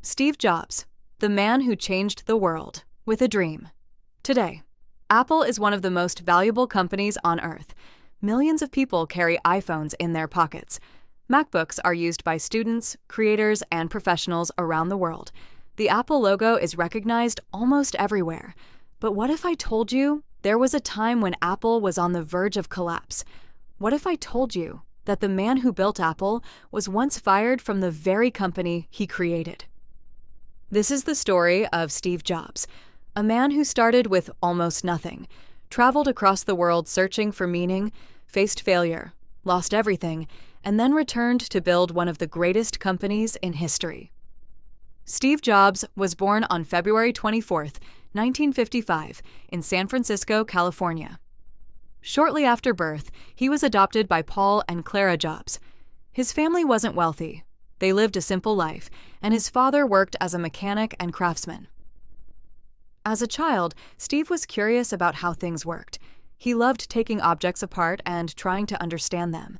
Steve Jobs, the man who changed the world with a dream. Today, Apple is one of the most valuable companies on Earth. Millions of people carry iPhones in their pockets. MacBooks are used by students, creators, and professionals around the world. The Apple logo is recognized almost everywhere. But what if I told you there was a time when Apple was on the verge of collapse? What if I told you that the man who built Apple was once fired from the very company he created? This is the story of Steve Jobs, a man who started with almost nothing, traveled across the world searching for meaning, faced failure, lost everything, and then returned to build one of the greatest companies in history. Steve Jobs was born on February 24, 1955, in San Francisco, California. Shortly after birth, he was adopted by Paul and Clara Jobs. His family wasn't wealthy. They lived a simple life, and his father worked as a mechanic and craftsman. As a child, Steve was curious about how things worked. He loved taking objects apart and trying to understand them.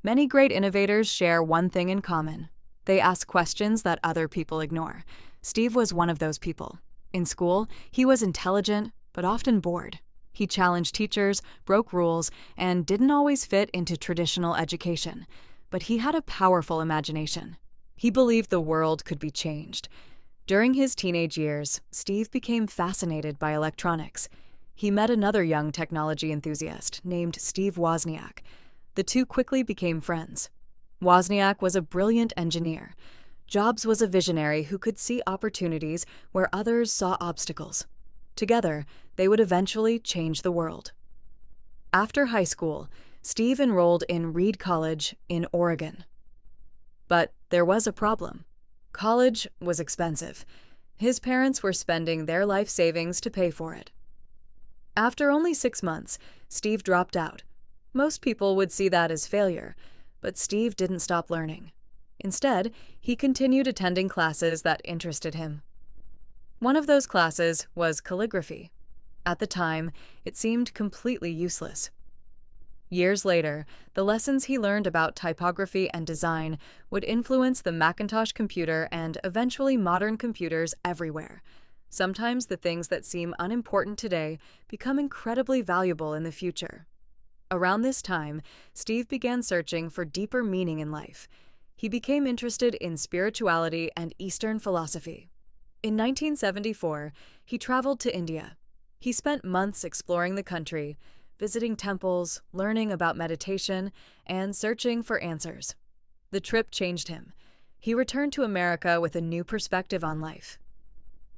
Many great innovators share one thing in common. They ask questions that other people ignore. Steve was one of those people. In school, he was intelligent, but often bored. He challenged teachers, broke rules, and didn't always fit into traditional education. But he had a powerful imagination. He believed the world could be changed. During his teenage years, Steve became fascinated by electronics. He met another young technology enthusiast named Steve Wozniak. The two quickly became friends. Wozniak was a brilliant engineer. Jobs was a visionary who could see opportunities where others saw obstacles. Together, they would eventually change the world. After high school, Steve enrolled in Reed College in Oregon. But there was a problem. College was expensive. His parents were spending their life savings to pay for it. After only 6 months, Steve dropped out. Most people would see that as failure, but Steve didn't stop learning. Instead, he continued attending classes that interested him. One of those classes was calligraphy. At the time, it seemed completely useless. Years later, the lessons he learned about typography and design would influence the Macintosh computer and eventually modern computers everywhere. Sometimes the things that seem unimportant today become incredibly valuable in the future. Around this time, Steve began searching for deeper meaning in life. He became interested in spirituality and Eastern philosophy. In 1974, he traveled to India. He spent months exploring the country, visiting temples, learning about meditation, and searching for answers. The trip changed him. He returned to America with a new perspective on life.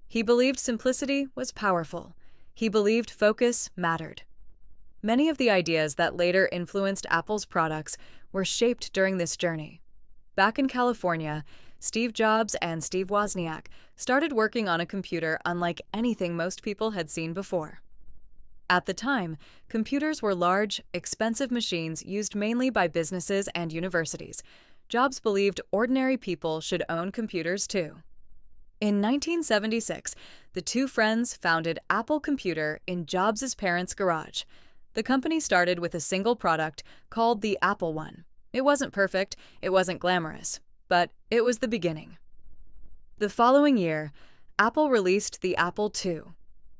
He believed simplicity was powerful. He believed focus mattered. Many of the ideas that later influenced Apple's products were shaped during this journey. Back in California, Steve Jobs and Steve Wozniak started working on a computer unlike anything most people had seen before. At the time, computers were large, expensive machines used mainly by businesses and universities. Jobs believed ordinary people should own computers too. In 1976, the two friends founded Apple Computer in Jobs' parents' garage. The company started with a single product called the Apple I. It wasn't perfect, it wasn't glamorous, but it was the beginning. The following year, Apple released the Apple II.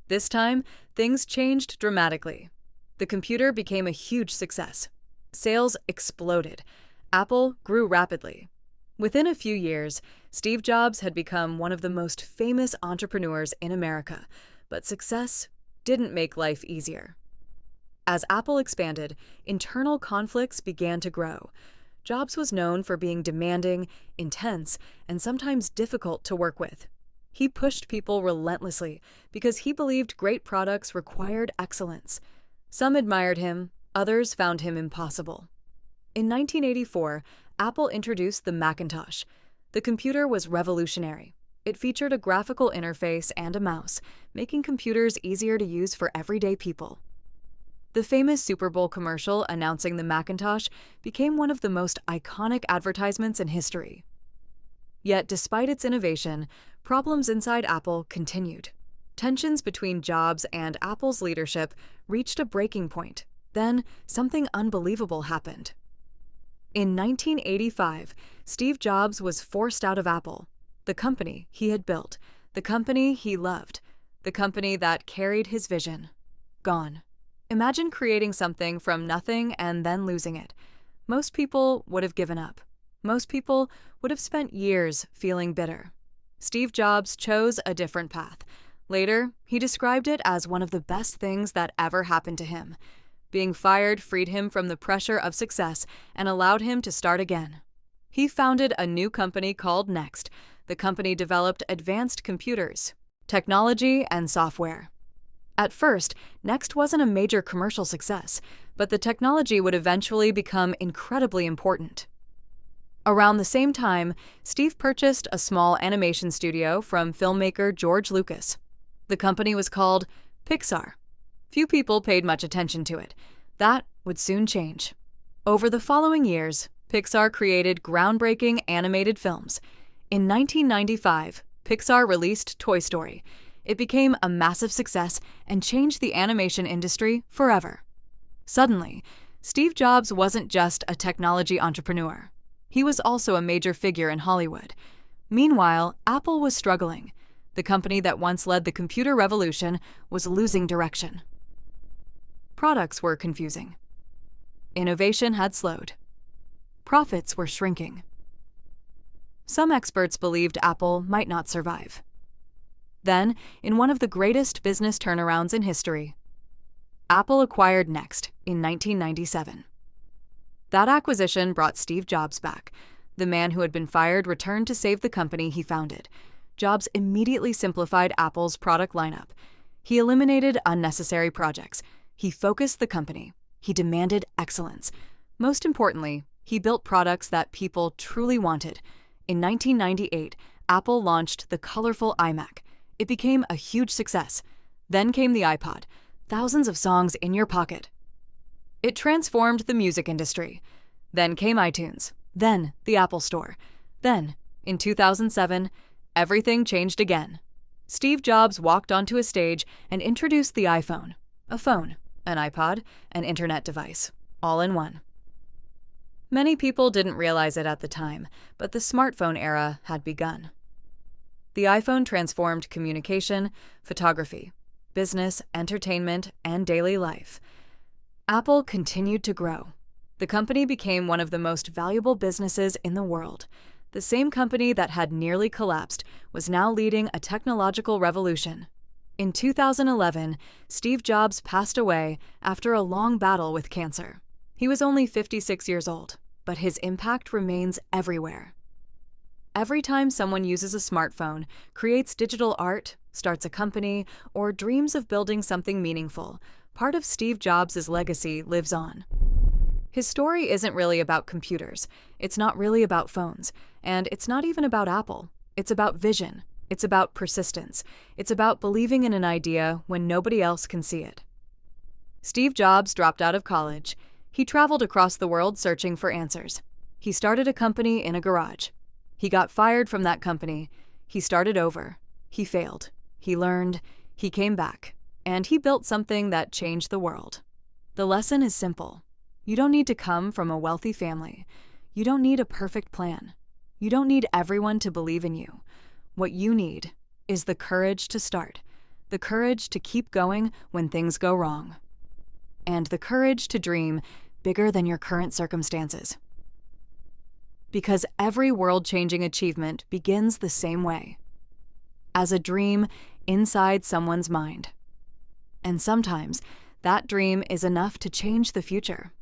This time, things changed dramatically. The computer became a huge success. Sales exploded. Apple grew rapidly. Within a few years, Steve Jobs had become one of the most famous entrepreneurs in America, but success didn't make life easier. As Apple expanded, internal conflicts began to grow. Jobs was known for being demanding, intense, and sometimes difficult to work with. He pushed people relentlessly because he believed great products required excellence. Some admired him, others found him impossible. In 1984, Apple introduced the Macintosh. The computer was revolutionary. It featured a graphical interface and a mouse, making computers easier to use for everyday people. The famous Super Bowl commercial announcing the Macintosh became one of the most iconic advertisements in history. Yet, despite its innovation, problems inside Apple continued. Tensions between Jobs and Apple's leadership reached a breaking point. Then, something unbelievable happened. In 1985, Steve Jobs was forced out of Apple. The company he had built, the company he loved, the company that carried his vision. Gone. Imagine creating something from nothing and then losing it. Most people would have given up. Most people would have spent years feeling bitter. Steve Jobs chose a different path. Later, he described it as one of the best things that ever happened to him. Being fired freed him from the pressure of success and allowed him to start again. He founded a new company called NeXT. The company developed advanced computers, technology, and software. At first, NeXT wasn't a major commercial success, but the technology would eventually become incredibly important. Around the same time, Steve purchased a small animation studio from filmmaker George Lucas. The company was called Pixar. Few people paid much attention to it. That would soon change. Over the following years, Pixar created groundbreaking animated films. In 1995, Pixar released Toy Story. It became a massive success and changed the animation industry forever. Suddenly, Steve Jobs wasn't just a technology entrepreneur. He was also a major figure in Hollywood. Meanwhile, Apple was struggling. The company that once led the computer revolution was losing direction. Products were confusing. Innovation had slowed. Profits were shrinking. Some experts believed Apple might not survive. Then, in one of the greatest business turnarounds in history, Apple acquired NeXT in 1997. That acquisition brought Steve Jobs back. The man who had been fired returned to save the company he founded. Jobs immediately simplified Apple's product lineup. He eliminated unnecessary projects. He focused the company. He demanded excellence. Most importantly, he built products that people truly wanted. In 1998, Apple launched the colorful iMac. It became a huge success. Then came the iPod, thousands of songs in your pocket. It transformed the music industry. Then came iTunes. Then the Apple Store. Then, in 2007, everything changed again. Steve Jobs walked onto a stage and introduced the iPhone. A phone, an iPod, an internet device, all in one. Many people didn't realize it at the time, but the smartphone era had begun. The iPhone transformed communication, photography, business, entertainment, and daily life. Apple continued to grow. The company became one of the most valuable businesses in the world. The same company that had nearly collapsed was now leading a technological revolution. In 2011, Steve Jobs passed away after a long battle with cancer. He was only 56 years old, but his impact remains everywhere. Every time someone uses a smartphone, creates digital art, starts a company, or dreams of building something meaningful, part of Steve Jobs' legacy lives on. His story isn't really about computers, it's not really about phones, and it's not even about Apple. It's about vision, it's about persistence, it's about believing in an idea when nobody else can see it. Steve Jobs dropped out of college. He traveled across the world searching for answers. He started a company in a garage. He got fired from that company. He started over. He failed. He learned. He came back. And he built something that changed the world. The lesson is simple. You don't need to come from a wealthy family. You don't need a perfect plan. You don't need everyone to believe in you. What you need is the courage to start, the courage to keep going when things go wrong, and the courage to dream bigger than your current circumstances. Because every world-changing achievement begins the same way, as a dream inside someone's mind. And sometimes, that dream is enough to change the future.